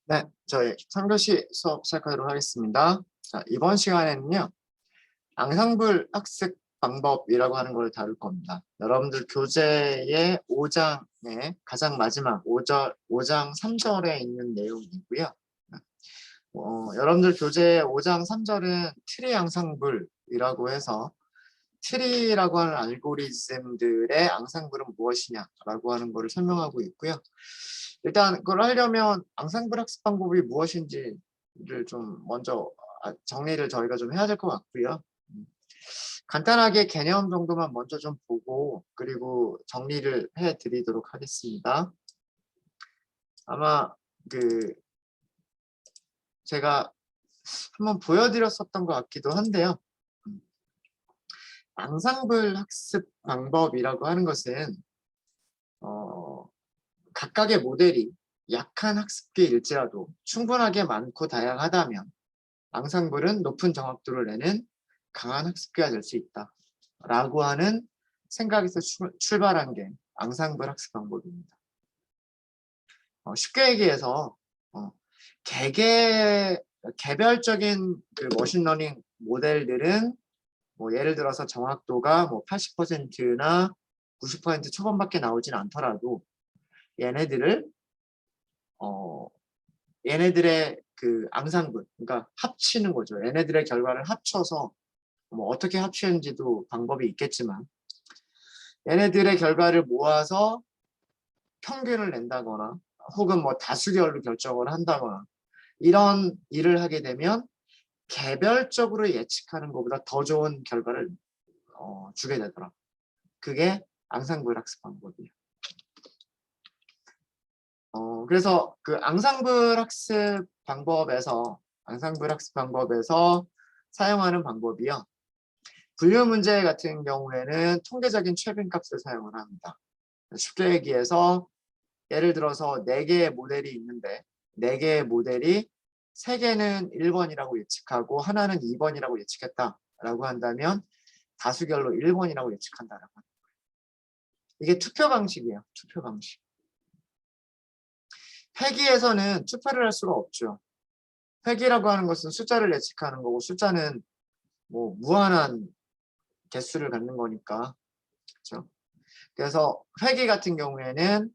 네, 저희 3교시 수업 시작하도록 하겠습니다. 자, 이번 시간에는요, 앙상블 학습 방법이라고 하는 걸 다룰 겁니다. 여러분들 교재의 5장의 가장 마지막 5장 3절에 있는 내용이고요. 여러분들 교재 5장 3절은 트리 앙상블이라고 해서 트리라고 하는 알고리즘들의 앙상블은 무엇이냐라고 하는 것을 설명하고 있고요. 일단 그걸 하려면 앙상블 학습 방법이 무엇인지를 좀 먼저 정리를 저희가 좀 해야 될 것 같고요. 간단하게 개념 정도만 먼저 좀 보고 그리고 정리를 해드리도록 하겠습니다. 아마 제가 한번 보여드렸었던 것 같기도 한데요. 앙상블 학습 방법이라고 하는 것은 각각의 모델이 약한 학습기일지라도 충분하게 많고 다양하다면 앙상블은 높은 정확도를 내는 강한 학습기가 될 수 있다 라고 하는 생각에서 출발한 게 앙상블 학습 방법입니다. 쉽게 얘기해서 개별적인 그 머신러닝 모델들은 뭐 예를 들어서 정확도가 뭐 80%나 90% 초반밖에 나오진 않더라도 얘네들을 얘네들의 그 앙상블, 그러니까 합치는 거죠. 얘네들의 결과를 합쳐서 뭐 어떻게 합치는지도 방법이 있겠지만 얘네들의 결과를 모아서 평균을 낸다거나 혹은 뭐 다수결로 결정을 한다거나 이런 일을 하게 되면 개별적으로 예측하는 것보다 더 좋은 결과를 주게 되더라. 그게 앙상블 학습 방법이에요. 그래서 그 앙상블 학습 방법에서 사용하는 방법이요. 분류 문제 같은 경우에는 통계적인 최빈값을 사용을 합니다. 쉽게 얘기해서 예를 들어서 4개의 모델이 있는데 4개의 모델이 3개는 1번이라고 예측하고 하나는 2번이라고 예측했다라고 한다면 다수결로 1번이라고 예측한다라고 합니다. 이게 투표 방식이에요. 투표 방식. 회기에서는 투표를 할 수가 없죠. 회기라고 하는 것은 숫자를 예측하는 거고 숫자는 뭐 무한한 개수를 갖는 거니까. 그렇죠? 그래서 회기 같은 경우에는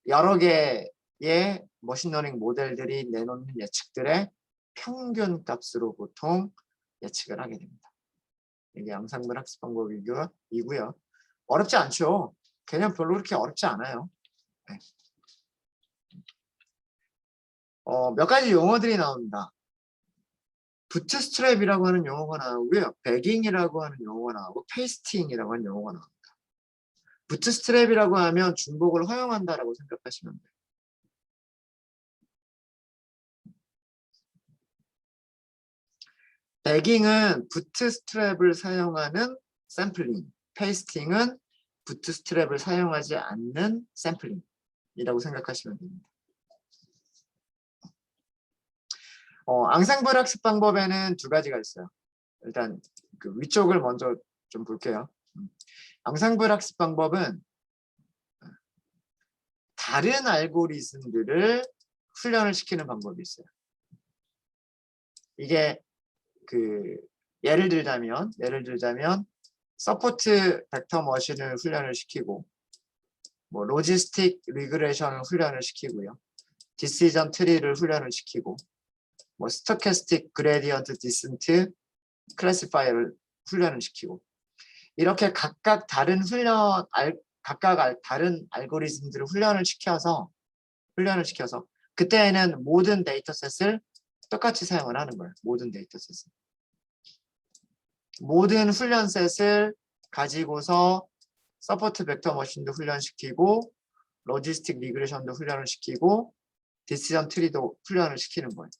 여러 개의 머신러닝 모델들이 내놓는 예측들의 평균 값으로 보통 예측을 하게 됩니다. 이게 앙상블 학습 방법이고요. 어렵지 않죠. 개념 별로 그렇게 어렵지 않아요. 네. 몇 가지 용어들이 나옵니다. 부트스트랩이라고 하는 용어가 나오고요. 배깅이라고 하는 용어가 나오고 페이스팅이라고 하는 용어가 나옵니다. 부트스트랩이라고 하면 중복을 허용한다라고 생각하시면 돼요. 배깅은 부트스트랩을 사용하는 샘플링, 페이스팅은 부트스트랩을 사용하지 않는 샘플링이라고 생각하시면 됩니다. 앙상블 학습 방법에는 2가지가 있어요. 일단 그 위쪽을 먼저 좀 볼게요. 앙상블 학습 방법은 다른 알고리즘들을 훈련을 시키는 방법이 있어요. 이게 예를 들자면 서포트 벡터 머신을 훈련을 시키고 뭐 로지스틱 리그레션을 훈련을 시키고요. 디시전 트리를 훈련을 시키고 뭐 스토캐스틱 그레디언트 디센트 클래시파이어를 훈련을 시키고 이렇게 각각 다른 다른 알고리즘들을 훈련을 시켜서 그때에는 모든 데이터셋을 똑같이 사용을 하는 거예요. 모든 데이터셋을. 모든 훈련셋을 가지고서 서포트 벡터 머신도 훈련시키고 로지스틱 리그레션도 훈련을 시키고 디시전 트리도 훈련을 시키는 거예요.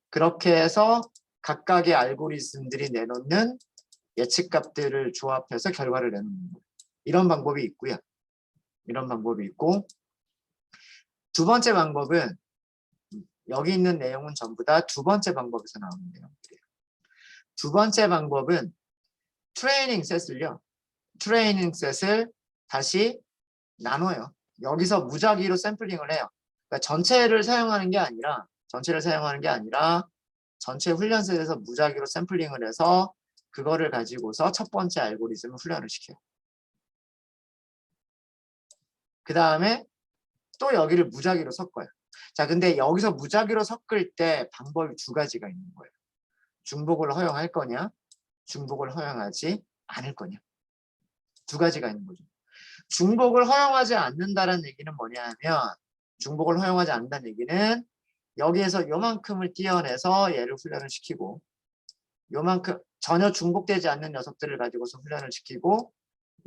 그렇게 해서 각각의 알고리즘들이 내놓는 예측값들을 조합해서 결과를 내놓는 거예요. 이런 방법이 있고요. 두 번째 방법은 여기 있는 내용은 전부 다 두 번째 방법에서 나오는 내용들이에요. 두 번째 방법은 트레이닝 셋을 다시 나눠요. 여기서 무작위로 샘플링을 해요. 그러니까 전체를 사용하는 게 아니라 전체 훈련셋에서 무작위로 샘플링을 해서 그거를 가지고서 첫 번째 알고리즘을 훈련을 시켜요. 그 다음에 또 여기를 무작위로 섞어요. 자, 근데 여기서 무작위로 섞을 때 방법이 두 가지가 있는 거예요. 중복을 허용할 거냐, 중복을 허용하지 않을 거냐. 두 가지가 있는 거죠. 중복을 허용하지 않는다는 얘기는 뭐냐 하면, 중복을 허용하지 않는다는 얘기는 여기에서 요만큼을 띄어내서 얘를 훈련을 시키고, 요만큼 전혀 중복되지 않는 녀석들을 가지고서 훈련을 시키고,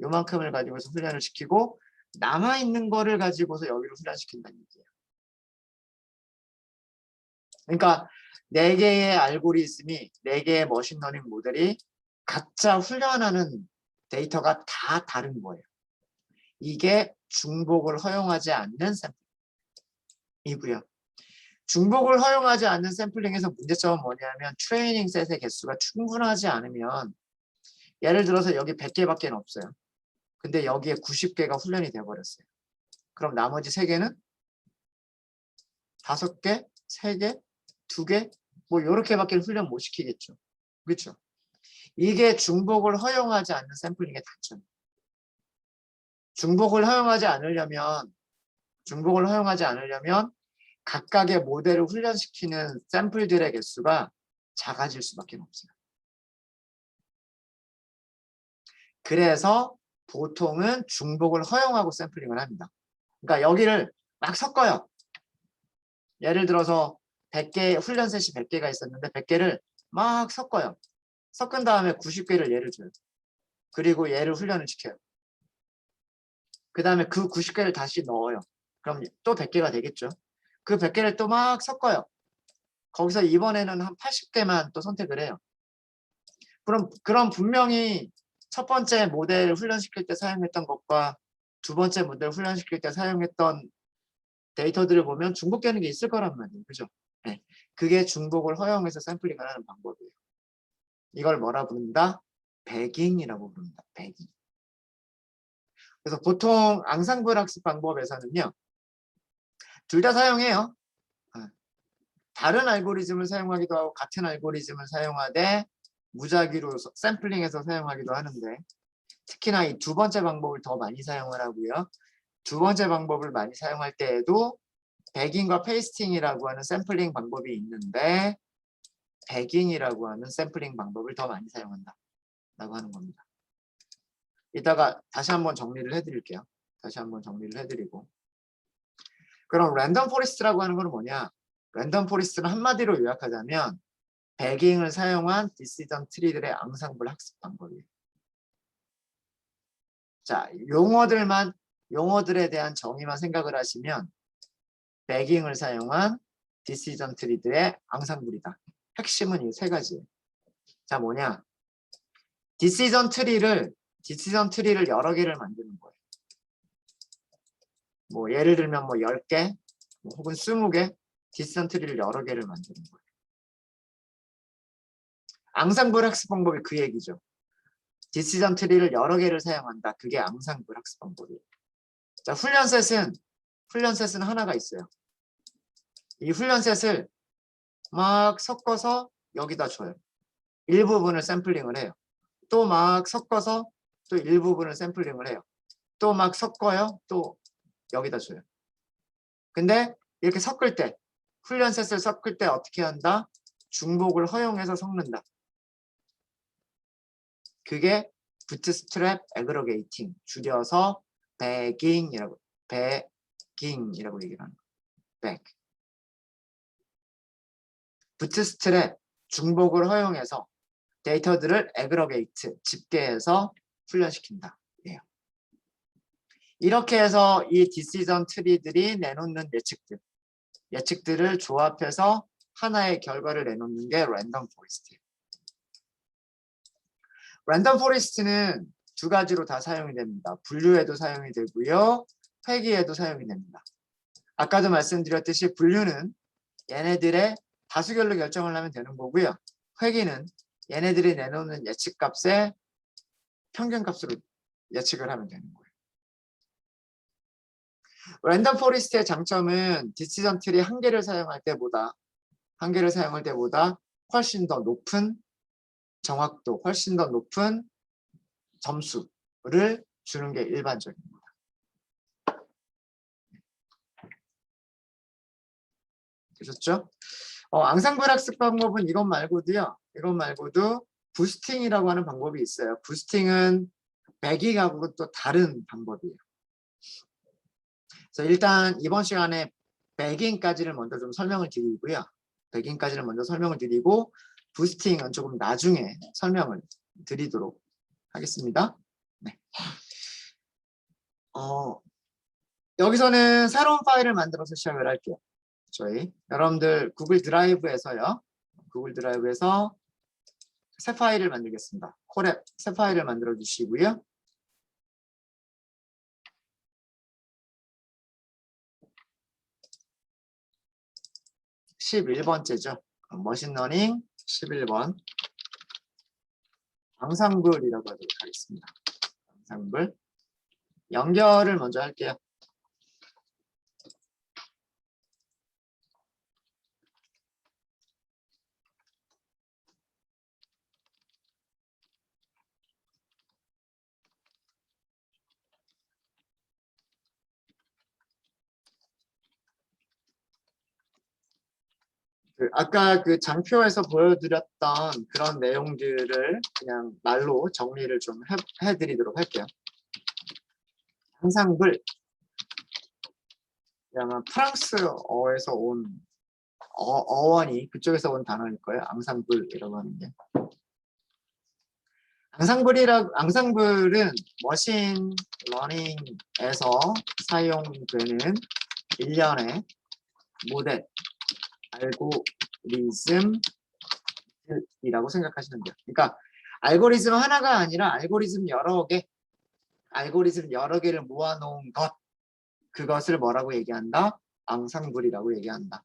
요만큼을 가지고서 훈련을 시키고, 남아있는 거를 가지고서 여기를 훈련시킨다는 얘기예요. 그러니까 4개의 알고리즘이, 4개의 머신러닝 모델이 각자 훈련하는 데이터가 다 다른 거예요. 이게 중복을 허용하지 않는 샘플이고요. 중복을 허용하지 않는 샘플링에서 문제점은 뭐냐면 트레이닝 셋의 개수가 충분하지 않으면, 예를 들어서 여기 100개밖에 없어요. 근데 여기에 90개가 훈련이 돼버렸어요. 그럼 나머지 3개는 5개, 3개, 2개 뭐 이렇게밖에 훈련 못 시키겠죠. 그렇죠? 이게 중복을 허용하지 않는 샘플링의 단점. 중복을 허용하지 않으려면 각각의 모델을 훈련시키는 샘플들의 개수가 작아질 수밖에 없어요. 그래서 보통은 중복을 허용하고 샘플링을 합니다. 그러니까 여기를 막 섞어요. 예를 들어서 100개, 훈련셋이 100개가 있었는데 100개를 막 섞어요. 섞은 다음에 90개를 얘를 줘요. 그리고 얘를 훈련을 시켜요. 그 다음에 그 90개를 다시 넣어요. 그럼 또 100개가 되겠죠. 그 100개를 또 막 섞어요. 거기서 이번에는 한 80개만 또 선택을 해요. 그럼 분명히 첫 번째 모델 훈련시킬 때 사용했던 것과 두 번째 모델 훈련시킬 때 사용했던 데이터들을 보면 중복되는 게 있을 거란 말이에요. 그죠? 네. 그게 중복을 허용해서 샘플링을 하는 방법이에요. 이걸 뭐라 부른다? 배깅이라고 부릅니다. 배깅. 그래서 보통 앙상블 학습 방법에서는요, 둘 다 사용해요. 다른 알고리즘을 사용하기도 하고 같은 알고리즘을 사용하되 무작위로 샘플링해서 사용하기도 하는데, 특히나 이 두 번째 방법을 더 많이 사용을 하고요. 두 번째 방법을 많이 사용할 때에도 배깅과 페이스팅이라고 하는 샘플링 방법이 있는데, 배깅이라고 하는 샘플링 방법을 더 많이 사용한다 라고 하는 겁니다. 이따가 다시 한번 정리를 해드릴게요. 다시 한번 정리를 해드리고, 그럼 랜덤 포레스트라고 하는 건 뭐냐? 랜덤 포레스트는 한마디로 요약하자면 배깅을 사용한 디시전 트리들의 앙상블 학습 방법이에요. 자, 용어들에 대한 정의만 생각을 하시면 배깅을 사용한 디시전 트리들의 앙상블이다. 핵심은 이 세 가지예요. 자, 뭐냐? 디시전 트리를 여러 개를 만드는 거예요. 뭐 예를 들면 뭐 10개 혹은 20개 디시전 트리를 여러 개를 만드는 거예요. 앙상블 학습 방법이 그 얘기죠. 디시전 트리를 여러 개를 사용한다. 그게 앙상블 학습 방법이에요. 자, 훈련셋은 하나가 있어요. 이 훈련셋을 막 섞어서 여기다 줘요. 일부분을 샘플링을 해요. 또 막 섞어서 또 일부분을 샘플링을 해요. 또 막 섞어요. 또 여기다 줘요. 근데 이렇게 훈련셋을 섞을 때 어떻게 한다? 중복을 허용해서 섞는다. 그게 부트스트랩 애그러게이팅, 줄여서 배깅이라고 얘기를 하는 거예요. 부트스트랩, 중복을 허용해서 데이터들을 애그러게이트, 집계해서 훈련시킨다. 예. 이렇게 해서 이 디시전 트리들이 내놓는 예측들을 조합해서 하나의 결과를 내놓는 게 랜덤 포레스트예요. 랜덤 포레스트는 두 가지로 다 사용이 됩니다. 분류에도 사용이 되고요. 회귀에도 사용이 됩니다. 아까도 말씀드렸듯이 분류는 얘네들의 다수결로 결정을 하면 되는 거고요. 회귀는 얘네들이 내놓는 예측값의 평균값으로 예측을 하면 되는 거예요. 랜덤 포레스트의 장점은 디시전 트리 한 개를 사용할 때보다 훨씬 더 높은 정확도, 훨씬 더 높은 점수를 주는 게 일반적입니다. 되셨죠? 앙상블 학습 방법은 이것 말고도 부스팅이라고 하는 방법이 있어요. 부스팅은 배깅하고 또 다른 방법이에요. 그래서 일단 이번 시간에 배깅까지를 먼저 좀 설명을 드리고요. 배깅까지를 먼저 설명을 드리고 부스팅은 조금 나중에 설명을 드리도록 하겠습니다. 네. 여기서는 새로운 파일을 만들어서 시작을 할게요. 저희 여러분들 구글 드라이브에서요. 구글 드라이브에서 새 파일을 만들겠습니다. 콜앱 새 파일을 만들어 주시고요. (11번째죠) 머신러닝 11번 앙상블이라고 하도록 하겠습니다. 앙상블 연결을 먼저 할게요. 아까 그 장표에서 보여드렸던 그런 내용들을 그냥 말로 정리를 좀 해드리도록 할게요. 앙상블 아마 프랑스어에서 온 어원이 그쪽에서 온 단어일 거예요. 앙상블이라고 하는 게. 앙상블은 머신 러닝에서 사용되는 일련의 모델, 알고리즘이라고 생각하시면 돼요. 그러니까 알고리즘 하나가 아니라 알고리즘 여러 개를 모아놓은 그것을 뭐라고 얘기한다? 앙상블이라고 얘기한다.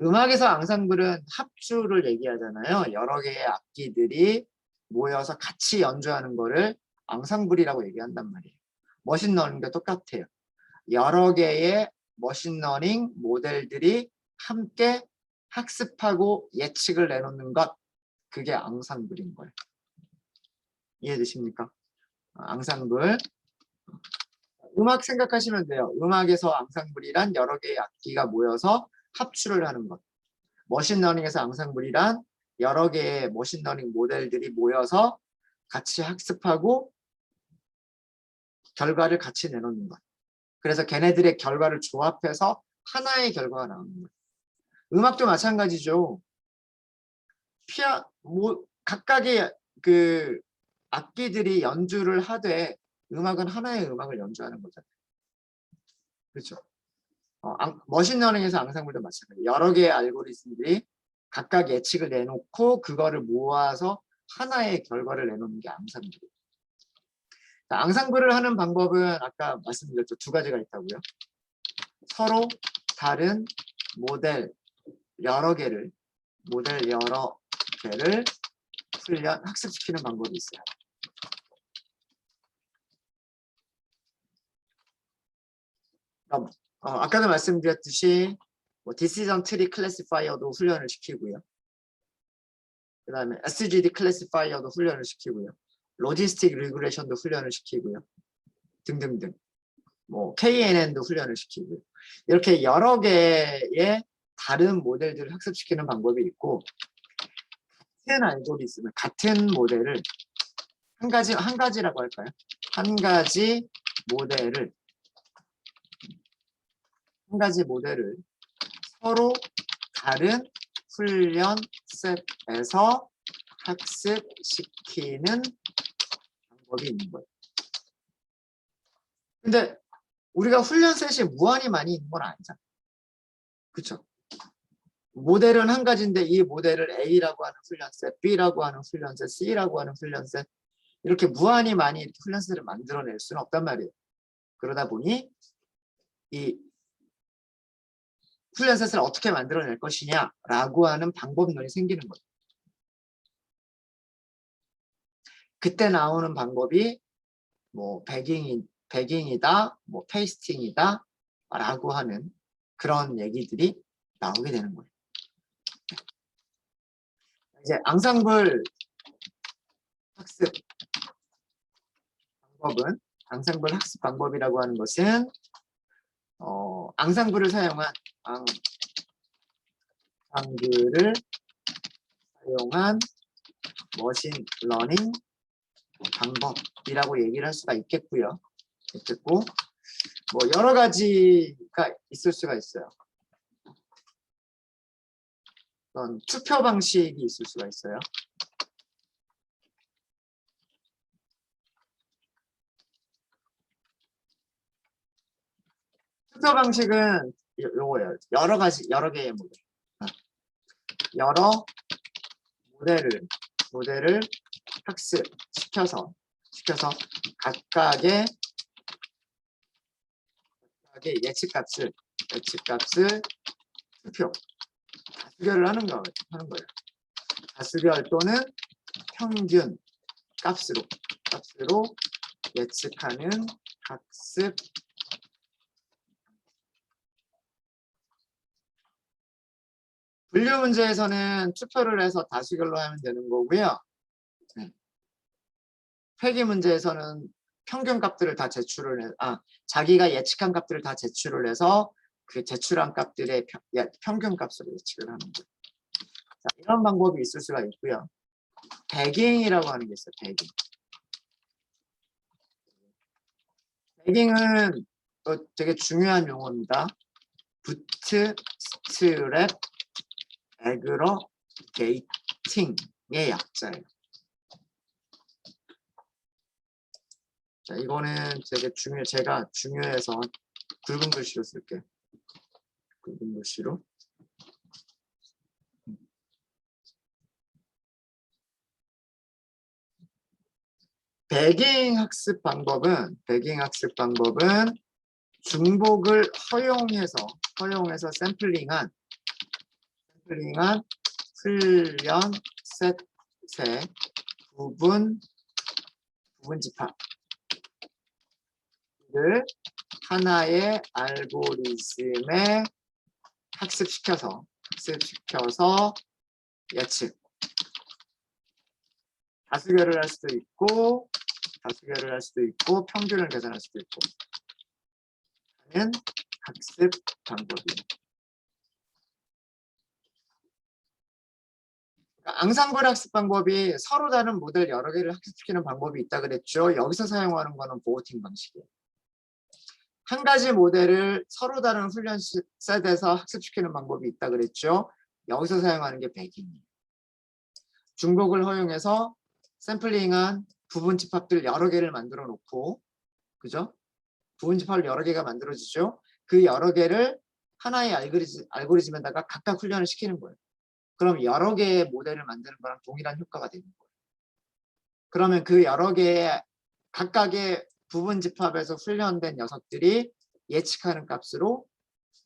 음악에서 앙상블은 합주를 얘기하잖아요. 여러 개의 악기들이 모여서 같이 연주하는 거를 앙상블이라고 얘기한단 말이에요. 머신러닝도 똑같아요. 여러 개의 머신러닝 모델들이 함께 학습하고 예측을 내놓는 것, 그게 앙상블인 거예요. 이해되십니까? 앙상블. 음악 생각하시면 돼요. 음악에서 앙상블이란 여러 개의 악기가 모여서 합주를 하는 것. 머신러닝에서 앙상블이란 여러 개의 머신러닝 모델들이 모여서 같이 학습하고 결과를 같이 내놓는 것. 그래서 걔네들의 결과를 조합해서 하나의 결과가 나오는 거예요. 음악도 마찬가지죠. 각각의 그 악기들이 연주를 하되 음악은 하나의 음악을 연주하는 거잖아요. 그렇죠? 머신러닝에서 앙상블도 마찬가지예요. 여러 개의 알고리즘들이 각각 예측을 내놓고 그거를 모아서 하나의 결과를 내놓는 게 앙상블이에요. 앙상블을 하는 방법은 아까 말씀드렸죠. 두 가지가 있다고요. 서로 다른 모델 여러 개를 훈련, 학습시키는 방법이 있어요. 아까도 말씀드렸듯이 디시전 트리 클래시파이어도 훈련을 시키고요. 그 다음에 SGD 클래시파이어도 훈련을 시키고요. 로지스틱 리그레이션도 훈련을 시키고요. 등등등. KNN도 훈련을 시키고요. 이렇게 여러 개의 다른 모델들을 학습시키는 방법이 있고, 같은 알고리즘을, 같은 모델을 한 가지라고 할까요? 한 가지 모델을 서로 다른 훈련 셋에서 학습시키는 방법이 있는 거예요. 근데 우리가 훈련 셋이 무한히 많이 있는 건 아니잖아. 그렇죠? 모델은 한 가지인데 이 모델을 A라고 하는 훈련셋, B라고 하는 훈련셋, C라고 하는 훈련셋, 이렇게 무한히 많이 훈련셋을 만들어낼 수는 없단 말이에요. 그러다 보니 이 훈련셋을 어떻게 만들어낼 것이냐라고 하는 방법론이 생기는 거예요. 그때 나오는 방법이 배깅이 배깅이다, 뭐 페이스팅이다 라고 하는 그런 얘기들이 나오게 되는 거예요. 이제 앙상블 학습 앙상블 학습 방법이라고 하는 것은 앙상블을 사용한 머신 러닝 방법이라고 얘기를 할 수가 있겠고요. 뭐 여러 가지가 있을 수가 있어요. 투표 방식이 있을 수가 있어요. 투표 방식은 요거예요. 여러 개의 모델. 여러 모델을 학습시켜서 각각의 예측값을 투표 다수결을 하는 거예요. 다수결 또는 평균 값으로 예측하는 학습 분류 문제에서는 투표를 해서 다수결로 하면 되는 거고요. 회귀 문제에서는 평균 값들을 다 자기가 예측한 값들을 다 제출을 해서 그 제출한 값들의 평균 값으로 예측을 하는 거예요. 자, 이런 방법이 있을 수가 있고요. 배깅이라고 하는 게 있어요. 배깅은 되게 중요한 용어입니다. 부트스트랩 애그러게이팅의 약자예요. 자, 이거는 제가 중요해서 굵은 글씨로 쓸게요. 굵은 글씨로. 배깅 학습 방법은 중복을 허용해서 샘플링한 훈련 셋의 부분 집합을 하나의 알고리즘에 학습시켜서 예측 다수결을 할 수도 있고 평균을 계산할 수도 있고 하는 학습 방법이에요. 앙상블 학습 방법이 서로 다른 모델 여러 개를 학습시키는 방법이 있다 그랬죠. 여기서 사용하는 거는 보호팅 방식이에요. 한 가지 모델을 서로 다른 훈련 셋에서 학습시키는 방법이 있다 그랬죠. 여기서 사용하는 게 배깅이에요. 중복을 허용해서 샘플링한 부분 집합들 여러 개를 만들어 놓고, 그죠? 부분 집합을 여러 개가 만들어지죠. 그 여러 개를 하나의 알고리즘에다가 각각 훈련을 시키는 거예요. 그럼 여러 개의 모델을 만드는 거랑 동일한 효과가 되는 거예요. 그러면 그 여러 개의 각각의 부분 집합에서 훈련된 녀석들이 예측하는 값으로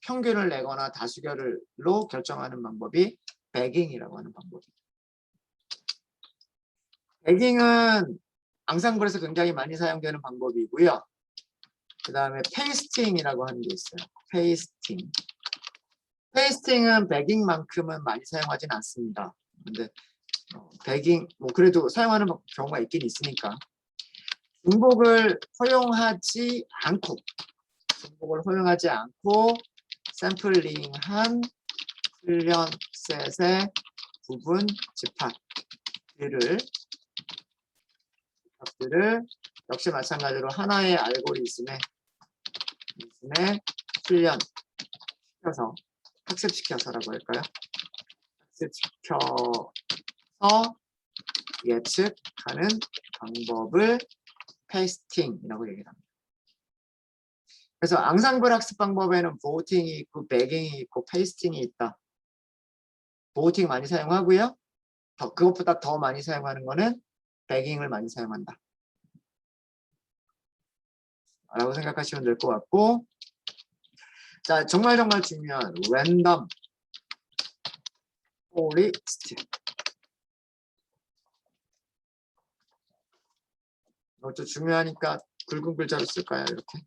평균을 내거나 다수결로 결정하는 방법이 배깅이라고 하는 방법이에요. 배깅은 앙상블에서 굉장히 많이 사용되는 방법이고요. 그 다음에 페이스팅이라고 하는 게 있어요. 페이스팅은 배깅만큼은 많이 사용하진 않습니다. 근데 배깅 그래도 사용하는 경우가 있긴 있으니까 중복을 허용하지 않고 샘플링한 훈련 셋의 부분 집합들을 역시 마찬가지로 하나의 알고리즘에 학습시켜서라고 할까요? 학습시켜서 예측하는 방법을 페이스팅이라고 얘기를 합니다. 그래서 앙상블 학습 방법에는 보호팅이 있고 배깅이 있고 페이스팅이 있다. 보호팅 많이 사용하고요. 그것보다 더 많이 사용하는 거는 배깅을 많이 사용한다. 라고 생각하시면 될 것 같고, 자, 정말 중요한 랜덤 포리스트. 이것도 중요하니까 굵은 글자로 쓸까요? 이렇게.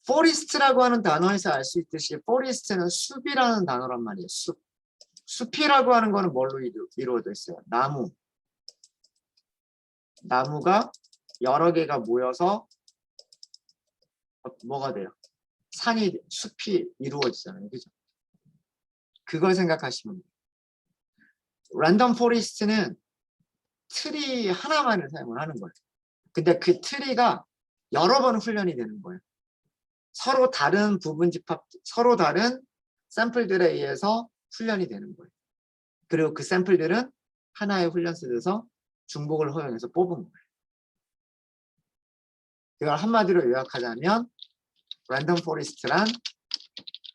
forest라고 하는 단어에서 알 수 있듯이 forest는 숲이라는 단어란 말이에요. 숲. 숲이라고 하는 거는 뭘로 이루어져 있어요? 나무. 나무가 여러 개가 모여서 뭐가 돼요? 숲이 이루어지잖아요. 그죠? 그걸 생각하시면 돼요. 랜덤 포레스트는 트리 하나만을 사용을 하는 거예요. 근데 그 트리가 여러 번 훈련이 되는 거예요. 서로 다른 부분 집합, 서로 다른 샘플들에 의해서 훈련이 되는 거예요. 그리고 그 샘플들은 하나의 훈련셋에서 중복을 허용해서 뽑은 거예요. 이걸 한마디로 요약하자면 랜덤 포레스트란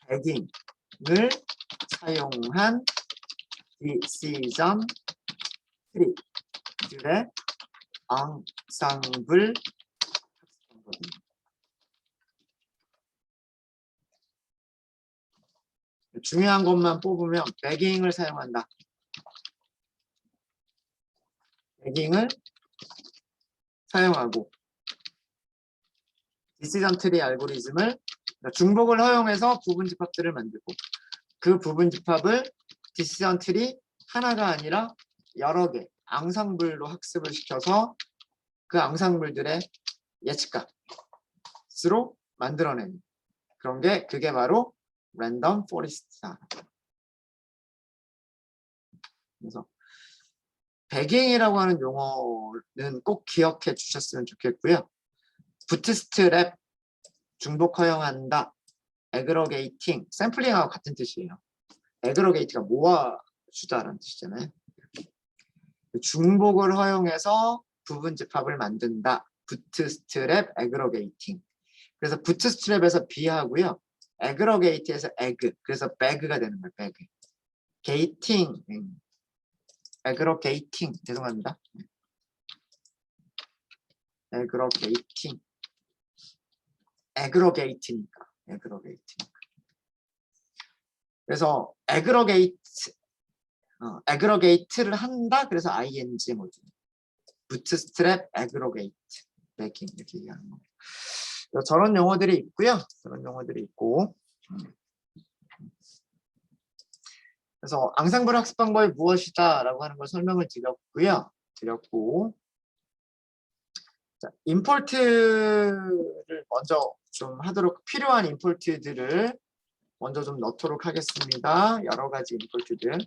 배깅을 사용한 디시전 트리들의 앙상블 학습방법입니다. 중요한 것만 뽑으면 배깅을 사용한다. 배깅을 사용하고 디시전 트리 알고리즘을 중복을 허용해서 부분 집합들을 만들고 그 부분 집합을 디시전 트리 하나가 아니라 여러 개 앙상블로 학습을 시켜서 그 앙상블들의 예측값으로 만들어내는 그런 게 그게 바로 랜덤 포레스트다. 그래서 배깅이라고 하는 용어는 꼭 기억해 주셨으면 좋겠고요. 부트스트랩 중복 허용한다. 애그러게이팅, 샘플링하고 같은 뜻이에요. 애그러게이트가 모아주다라는 뜻이잖아요. 중복을 허용해서 부분 집합을 만든다. 부트스트랩 애그러게이팅. 그래서 부트스트랩에서 B하고요. 애그러게이트에서 에그. 그래서 배그가 되는 거예요. 배그. 게이팅. 애그러게이팅. 죄송합니다. 애그러게이팅. 애그러게이트니까. 애그러게이트니까. 그래서 애그러게이트를 한다. 그래서 ing 모듈. 부트스트랩 애그러게이트. 배깅 이렇게 얘기하는 겁니다. 저런 용어들이 있고요. 저런 용어들이 있고. 그래서 앙상블 학습 방법이 무엇이다라고 하는 걸 설명을 드렸고, 자, 임포트를 먼저 좀 하도록 필요한 임포트들을 먼저 좀 넣도록 하겠습니다. 여러 가지 임포트들.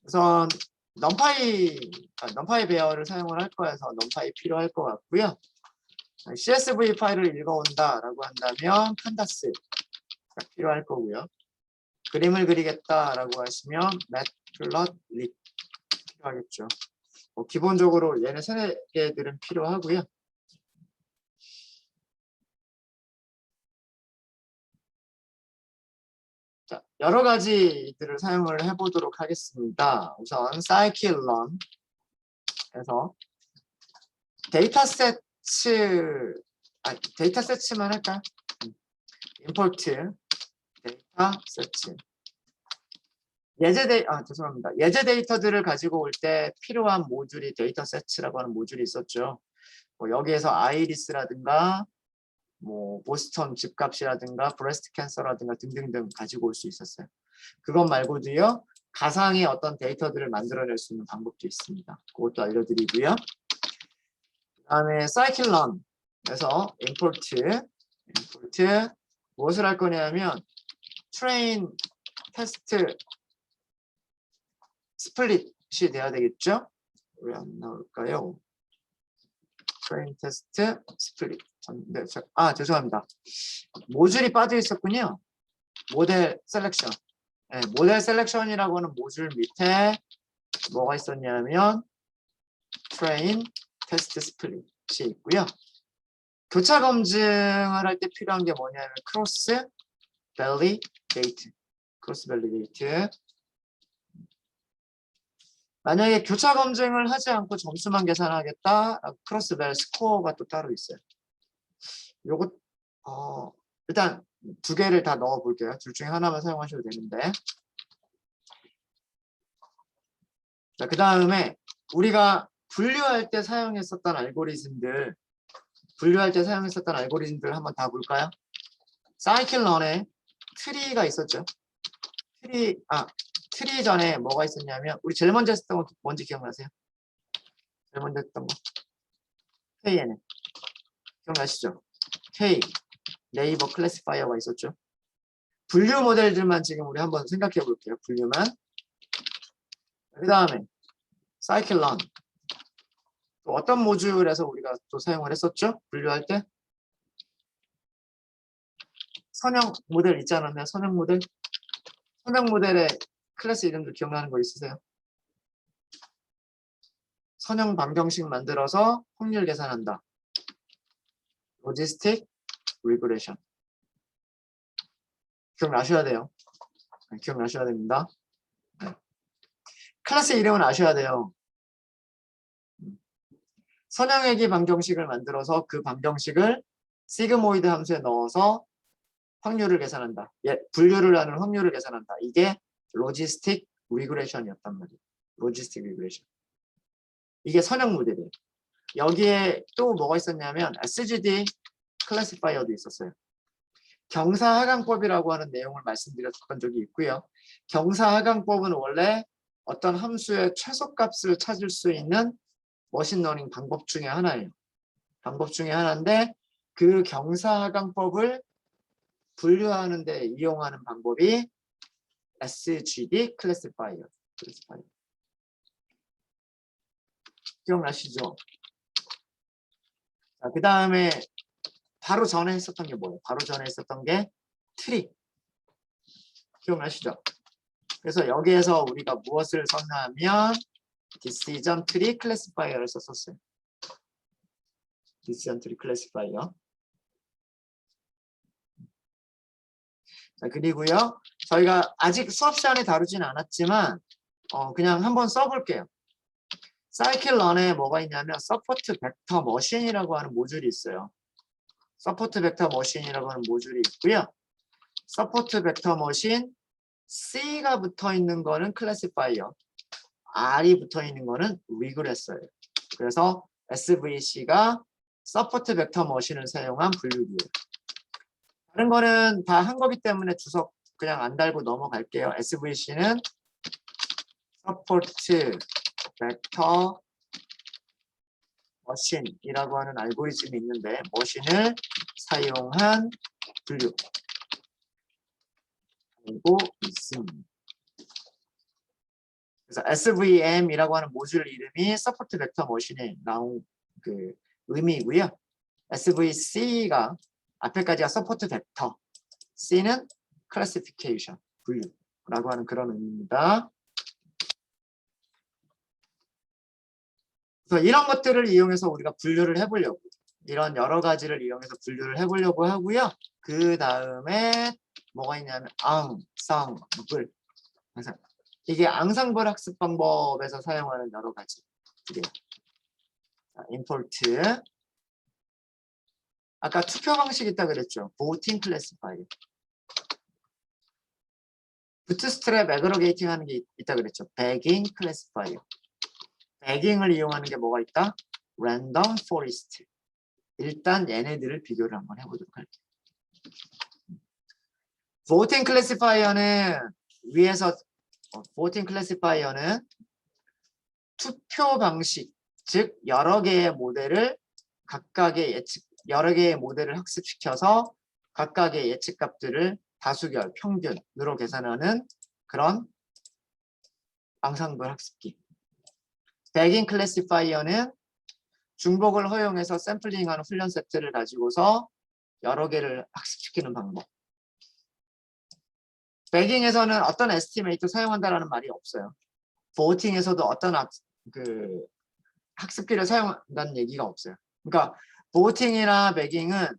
우선 넘파이 베어를 사용을 할 거여서 넘파이 필요할 것 같고요. CSV 파일을 읽어온다라고 한다면 판다스가 필요할 거고요. 그림을 그리겠다라고 하시면 matplotlib 필요하겠죠. 기본적으로 얘네 세 개들은 필요하고요. 자, 여러 가지들을 사용을 해보도록 하겠습니다. 우선 scikit-learn에서 데이터셋만 할까요? import 데이터셋. 죄송합니다. 예제 데이터들을 가지고 올 때 필요한 모듈이 데이터셋이라고 하는 모듈이 있었죠. 여기에서 아이리스라든가 보스턴 집값이라든가 브레스트 캔서라든가 등등등 가지고 올 수 있었어요. 그것 말고도요. 가상의 어떤 데이터들을 만들어낼 수 있는 방법도 있습니다. 그것도 알려드리고요. 그다음에 scikit-learn에서 import 무엇을 할 거냐면 train 테스트 스플릿이 돼야 되겠죠? 왜 안 나올까요? train 테스트 스플릿. 네, 죄송합니다. 모듈이 빠져 있었군요. 모델 셀렉션. 네, 모델 셀렉션이라고 하는 모듈 밑에 뭐가 있었냐면 train 테스트 스플릿이 있고요. 교차 검증을 할 때 필요한 게 뭐냐면 크로스 밸리데이트. 만약에 교차 검증을 하지 않고 점수만 계산하겠다. 크로스 밸 스코어가 또 따로 있어요. 요거 일단 두 개를 다 넣어 볼게요. 둘 중에 하나만 사용하셔도 되는데 자, 그 다음에 우리가 분류할 때 사용했었던 알고리즘들 한번 다 볼까요? 사이클런에 트리가 있었죠. 트리 전에 뭐가 있었냐면 우리 제일 먼저 했던 거 뭔지 기억나세요? 제일 먼저 했던 거 KN 기억나시죠? K 네이버 클래시파이어가 있었죠. 분류 모델들만 지금 우리 한번 생각해 볼게요. 분류만. 그 다음에 사이클런 또 어떤 모듈에서 우리가 또 사용을 했었죠? 분류할 때 선형 모델 있지 않았나요? 선형 모델의 클래스 이름도 기억나는 거 있으세요? 선형 방정식 만들어서 확률 계산한다. 로지스틱 리그레션. 기억나셔야 돼요. 네, 기억나셔야 됩니다. 네. 클래스 이름은 아셔야 돼요. 선형외기 방정식을 만들어서 그 방정식을 시그모이드 함수에 넣어서 확률을 계산한다. 분류를 하는 확률을 계산한다. 이게 로지스틱 리그레션이었단 말이에요. 로지스틱 리그레션. 이게 선형 모델이에요. 여기에 또 뭐가 있었냐면 SGD 클래시파이어도 있었어요. 경사하강법이라고 하는 내용을 말씀드렸던 적이 있고요. 경사하강법은 원래 어떤 함수의 최소값을 찾을 수 있는 머신러닝 방법 중에 하나예요. 방법 중에 하나인데 그 경사하강법을 분류하는 데 이용하는 방법이 SGD 클래시파이어. 기억나시죠? 자, 그 다음에 바로 전에 했었던 게 뭐예요? 바로 전에 했었던 게 트리. 기억나시죠? 그래서 여기에서 우리가 무엇을 썼냐면 decision tree classifier를 썼었어요. decision tree classifier. 자, 그리고요. 저희가 아직 수업 시간에 다루진 않았지만 그냥 한번 써볼게요. 사이클런에 뭐가 있냐면 서포트 벡터 머신이라고 하는 모듈이 있어요. 서포트 벡터 머신이라고 하는 모듈이 있고요. 서포트 벡터 머신 C가 붙어 있는 거는 클래시파이어, R이 붙어 있는 거는 리그레서예요. 그래서 SVC가 서포트 벡터 머신을 사용한 분류기예요. 다른 거는 다 한 거기 때문에 주석 그냥 안 달고 넘어갈게요. SVC는 서포트 벡터 머신이라고 하는 알고리즘이 있는데 머신을 사용한 분류 알고 있습니다. 그래서 SVM이라고 하는 모듈 이름이 서포트 벡터 머신에 나온 그 의미이고요. SVC가 앞에까지가 서포트 벡터, C는 클래시피케이션, 분류라고 하는 그런 의미입니다. 그래서 이런 것들을 이용해서 우리가 분류를 해보려고, 이런 여러 가지를 이용해서 분류를 해보려고 하고요. 그 다음에 뭐가 있냐면 앙상블. 이게 앙상블 학습 방법에서 사용하는 여러 가지. 임포트. 아까 투표 방식 있다 그랬죠. voting classifier. 부트스트랩 애그러게이팅 하는 게 있다 그랬죠. begging classifier. begging을 이용하는 게 뭐가 있다? random forest. 일단 얘네들을 비교를 한번 해보도록 할게요. voting classifier는 위에서 voting classifier는 투표 방식, 즉 여러 개의 모델을 여러 개의 모델을 학습시켜서 각각의 예측값들을 다수결, 평균으로 계산하는 그런 앙상블 학습기. begging classifier는 중복을 허용해서 샘플링하는 훈련 세트를 가지고서 여러 개를 학습시키는 방법. begging에서는 어떤 에스티메이트 사용한다라는 말이 없어요. voting에서도 어떤 학습기를 사용한다는 얘기가 없어요. 그러니까 voting이나 begging은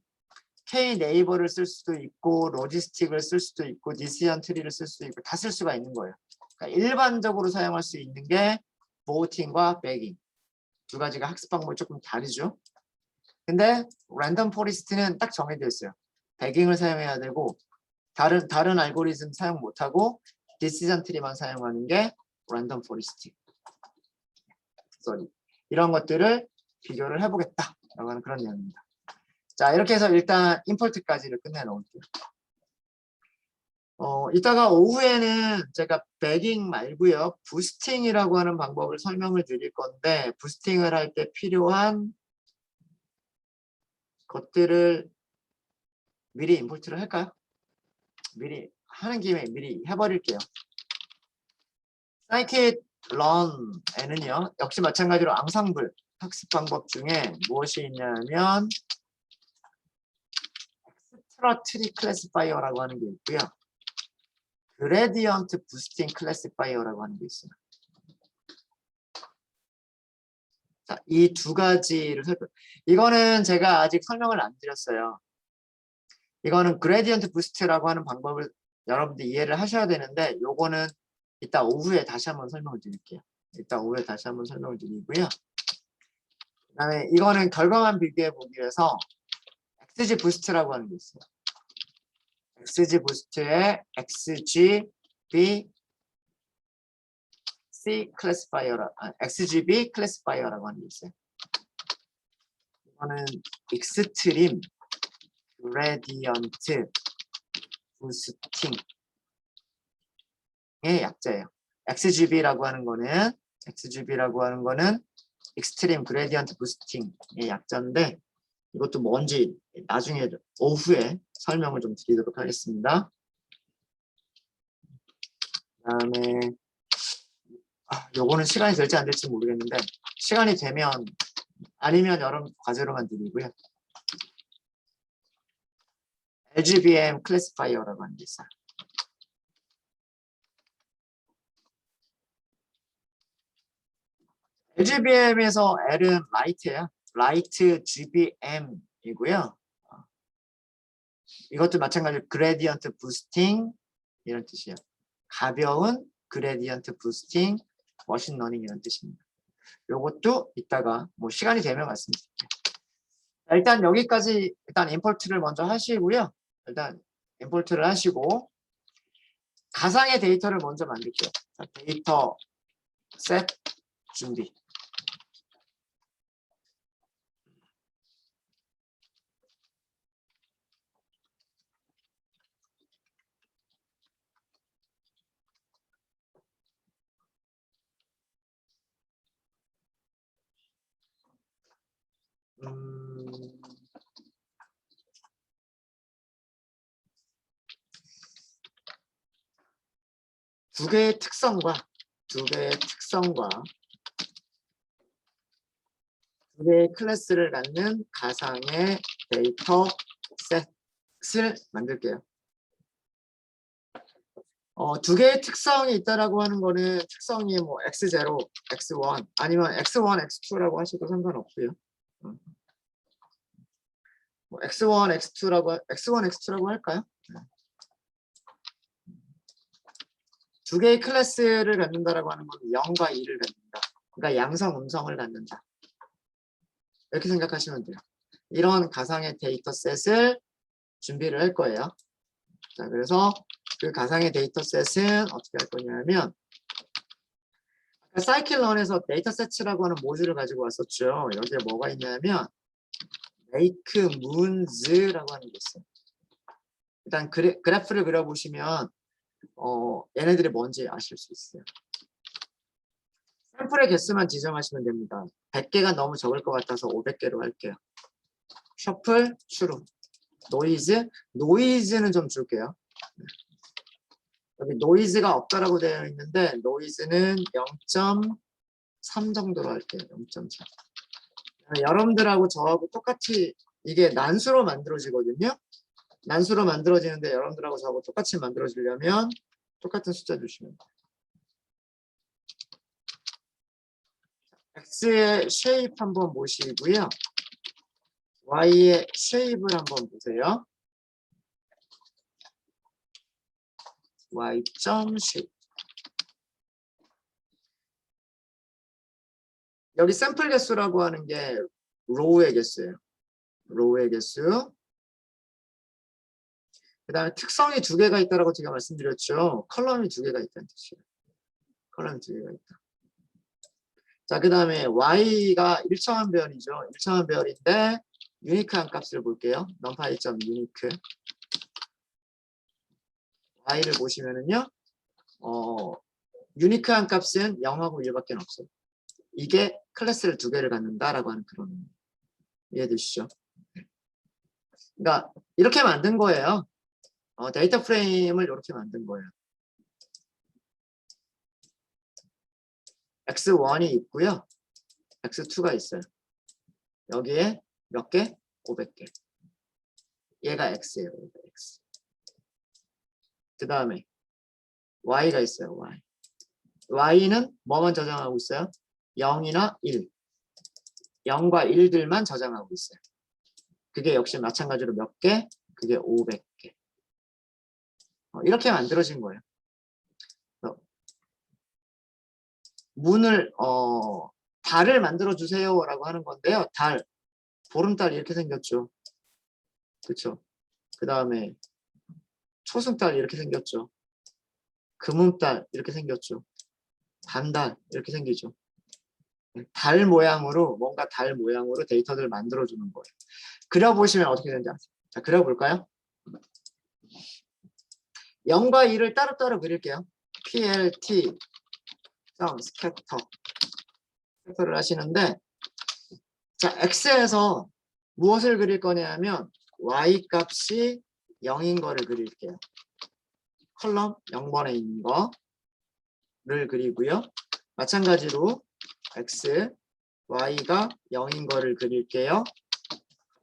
K 네이버를 쓸 수도 있고 로지스틱을 쓸 수도 있고 디시전 트리를 쓸 수도 있고 다 쓸 수가 있는 거예요. 그러니까 일반적으로 사용할 수 있는 게 voting과 begging 두 가지가 학습 방법이 조금 다르죠. 근데 랜덤 포리스트는 딱 정해져 있어요. begging을 사용해야 되고 다른 알고리즘 사용 못하고 디시전 트리만 사용하는 게 랜덤 포리스트. 히스토리 이런 것들을 비교를 해보겠다라고 하는 그런 내용입니다. 자, 이렇게 해서 일단 임포트까지를 끝내놓을게요. 이따가 오후에는 제가 배깅 말고요. 부스팅이라고 하는 방법을 설명을 드릴 건데 부스팅을 할 때 필요한 것들을 미리 임포트를 할까요? 미리 하는 김에 미리 해버릴게요. scikit-learn에는요. 역시 마찬가지로 앙상블 학습 방법 중에 무엇이 있냐면 엑스트라 트리 클래시파이어라고 하는 게 있고요. 그레디언트 부스팅 클래시파이어라고 하는 게 있어요. 자, 이 두 가지를 이거는 제가 아직 설명을 안 드렸어요. 이거는 그레디언트 부스트라고 하는 방법을 여러분들 이해를 하셔야 되는데 요거는 이따 오후에 다시 한번 설명을 드릴게요. 이따 오후에 다시 한번 설명을 드리고요. 그다음에 이거는 결과만 비교해 보기 위해서 XG 부스트라고 하는 게 있어요. XG 부스트에 XGB C 클래시파이어라, XGB 클래시파이어라고 하는 게 있어요. 이거는 익스트림 그레디언트 부스팅의 약자예요. XGB라고 하는 거는 익스트림 그레디언트 부스팅의 약자인데 이것도 뭔지 나중에 오후에 설명을 좀 드리도록 하겠습니다. 그다음에 요거는 시간이 될지 안 될지 모르겠는데 시간이 되면 아니면 여러분 과제로만 드리고요. LGBM 클래시파이어라고 하는 게 있어요. LGBM에서 L은 라이트예요. 라이트 GBM이고요. 이것도 마찬가지로 그레디언트 부스팅 이런 뜻이에요. 가벼운 그레디언트 부스팅 머신러닝 이런 뜻입니다. 요것도 이따가 뭐 시간이 되면 말씀드릴게요. 일단 여기까지 일단 임포트를 먼저 하시고요. 일단 임포트를 하시고 가상의 데이터를 먼저 만들게요. 자, 데이터 셋 준비. 두 개의 특성과 두 개의 클래스를 갖는 가상의 데이터 셋을 만들게요. 두 개의 특성이 있다라고 하는 거는 특성이 뭐 x0, x1 아니면 x1, x2라고 하셔도 상관없고요. 뭐 x1, x2라고 할까요? 두 개의 클래스를 갖는다라고 하는 건 0과 2를 갖는다. 그러니까 양성, 음성을 갖는다. 이렇게 생각하시면 돼요. 이런 가상의 데이터셋을 준비를 할 거예요. 자, 그래서 그 가상의 데이터셋은 어떻게 할 거냐면 사이클런에서 데이터셋이라고 하는 모듈을 가지고 왔었죠. 여기에 뭐가 있냐면 make moons라고 하는 게 있어요. 일단 그래프를 그려보시면 얘네들이 뭔지 아실 수 있어요. 샘플의 개수만 지정하시면 됩니다. 100개가 너무 적을 것 같아서 500개로 할게요. 셔플, 추루, 노이즈는 좀 줄게요. 여기 노이즈가 없다라고 되어 있는데 노이즈는 0.3 정도로 할게요. 0.3. 여러분들하고 저하고 똑같이 이게 난수로 만들어지거든요. 난수로 만들어지는데 여러분들하고 저하고 똑같이 만들어지려면 똑같은 숫자 주시면 돼요. X의 쉐입 한번 보시고요. Y의 쉐입을 한번 보세요. Y.쉐입. 여기 샘플 개수라고 하는 게 로우의 개수예요. 로우의 개수. 그 다음에 특성이 두 개가 있다라고 제가 말씀드렸죠. 컬럼이 두 개가 있다는 뜻이에요. 컬럼이 두 개가 있다. 자, 그 다음에 y가 1차원 배열이죠. 1차원 배열인데 유니크한 값을 볼게요. numpy.unique y를 보시면은요. 유니크한 값은 0하고 1밖에 없어요. 이게 클래스를 두 개를 갖는다라고 하는 그런 이해되시죠? 그러니까 이렇게 만든 거예요. 데이터 프레임을 이렇게 만든 거예요. x1이 있고요. x2가 있어요. 여기에 몇 개? 500개. 얘가 x예요. 얘가 x. 그 다음에 y가 있어요. y. y는 뭐만 저장하고 있어요? 0이나 1. 0과 1들만 저장하고 있어요. 그게 역시 마찬가지로 몇 개? 그게 500개. 이렇게 만들어진 거예요. 문을 달을 만들어 주세요라고 하는 건데요. 달, 보름달 이렇게 생겼죠. 그렇죠? 그 다음에 초승달 이렇게 생겼죠. 금음달 이렇게 생겼죠. 반달 이렇게 생기죠. 달 모양으로 뭔가 달 모양으로 데이터들을 만들어 주는 거예요. 그려보시면 어떻게 되는지 아세요? 자, 그려볼까요? 0과 2를 따로따로 그릴게요. plt 스캐터를 하시는데, 자, x에서 무엇을 그릴 거냐면 y 값이 0인 거를 그릴게요. 컬럼 0번에 있는 거를 그리고요. 마찬가지로 x, y가 0인 거를 그릴게요.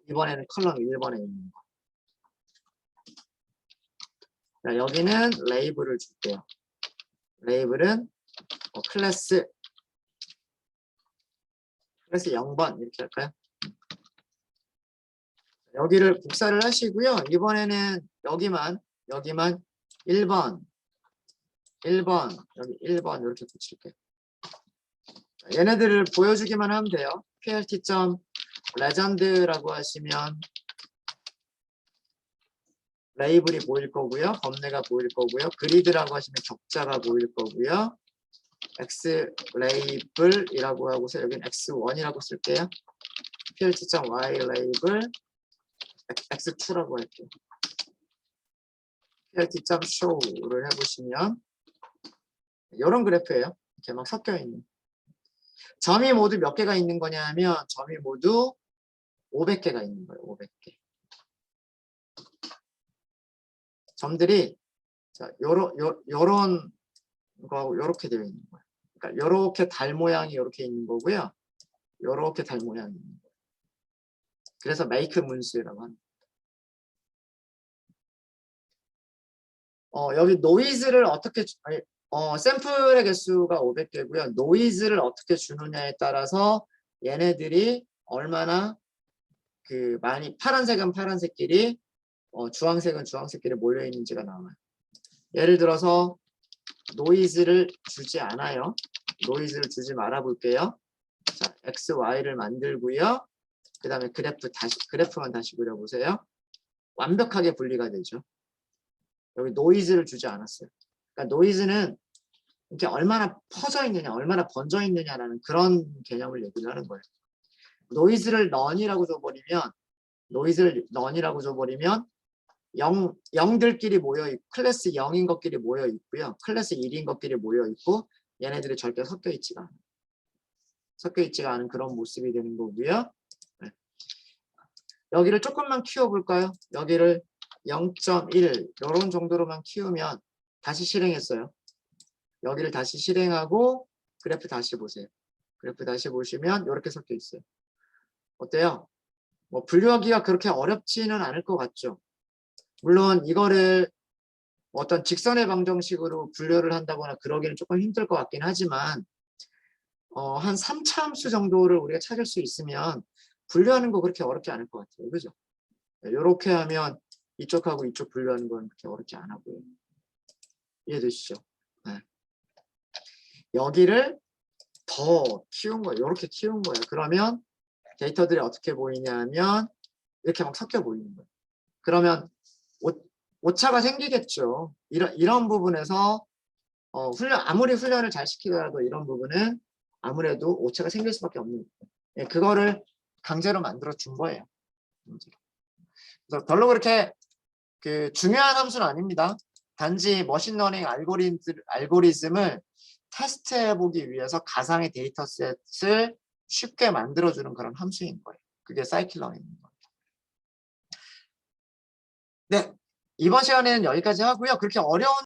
이번에는 컬럼 1번에 있는 거. 자, 여기는 레이블을 줄게요. 레이블은 클래스 0번 이렇게 할까요? 여기를 복사를 하시고요. 이번에는 여기만 1번, 여기 1번 이렇게 붙일게요. 얘네들을 보여주기만 하면 돼요. plt.legend라고 하시면 레이블이 보일 거고요. 범례가 보일 거고요. 그리드라고 하시면 격자가 보일 거고요. xLabel이라고 하고서 여기는 x1이라고 쓸게요. plt.ylabel x2라고 할게요. plt.show를 해보시면 이런 그래프예요. 이렇게 막 섞여 있는. 점이 모두 몇 개가 있는 거냐면 점이 모두 500개가 있는 거예요. 500개. 점들이 자, 요런 거하고 요렇게 되어 있는 거예요. 그러니까 요렇게 달 모양이 요렇게 있는 거고요. 요렇게 달 모양이 있는 거예요. 그래서 make 문수라고 합니다. 여기 노이즈를 어떻게 샘플의 개수가 500개고요. 노이즈를 어떻게 주느냐에 따라서 얘네들이 얼마나 많이 파란색은 파란색끼리 주황색은 주황색끼리 몰려 있는지가 나와요. 예를 들어서 노이즈를 주지 않아요. 노이즈를 주지 말아 볼게요. 자, x, y를 만들고요. 그 다음에 그래프만 다시 그려보세요. 완벽하게 분리가 되죠. 여기 노이즈를 주지 않았어요. 그러니까 노이즈는 이렇게 얼마나 퍼져 있느냐, 얼마나 번져 있느냐라는 그런 개념을 얘기를 하는 거예요. 노이즈를 넌이라고 줘버리면 0들끼리 모여있고 클래스 0인 것끼리 모여있고요. 클래스 1인 것끼리 모여있고 얘네들이 절대 섞여 있지가 않은 그런 모습이 되는 거고요. 네. 여기를 조금만 키워볼까요? 여기를 0.1 이런 정도로만 키우면 다시 실행했어요. 여기를 다시 실행하고 그래프 다시 보세요. 그래프 다시 보시면 이렇게 섞여 있어요. 어때요? 뭐 분류하기가 그렇게 어렵지는 않을 것 같죠. 물론 이거를 어떤 직선의 방정식으로 분류를 한다거나 그러기는 조금 힘들 것 같긴 하지만 한 3차 함수 정도를 우리가 찾을 수 있으면 분류하는 거 그렇게 어렵지 않을 것 같아요. 그죠? 이렇게 하면 이쪽하고 이쪽 분류하는 건 그렇게 어렵지 않아 보여요. 이해되시죠? 네. 여기를 더 키운 거예요. 이렇게 키운 거예요. 그러면 데이터들이 어떻게 보이냐면 이렇게 막 섞여 보이는 거예요. 그러면 오차가 생기겠죠. 이런 부분에서 아무리 훈련을 잘 시키더라도 이런 부분은 아무래도 오차가 생길 수밖에 없는 거예요. 그거를 강제로 만들어 준 거예요. 그래서 별로 그렇게 중요한 함수는 아닙니다. 단지 머신러닝 알고리즘을 테스트해보기 위해서 가상의 데이터셋을 쉽게 만들어주는 그런 함수인 거예요. 그게 사이클러닝인 겁니다. 네, 이번 시간에는 여기까지 하고요. 그렇게 어려운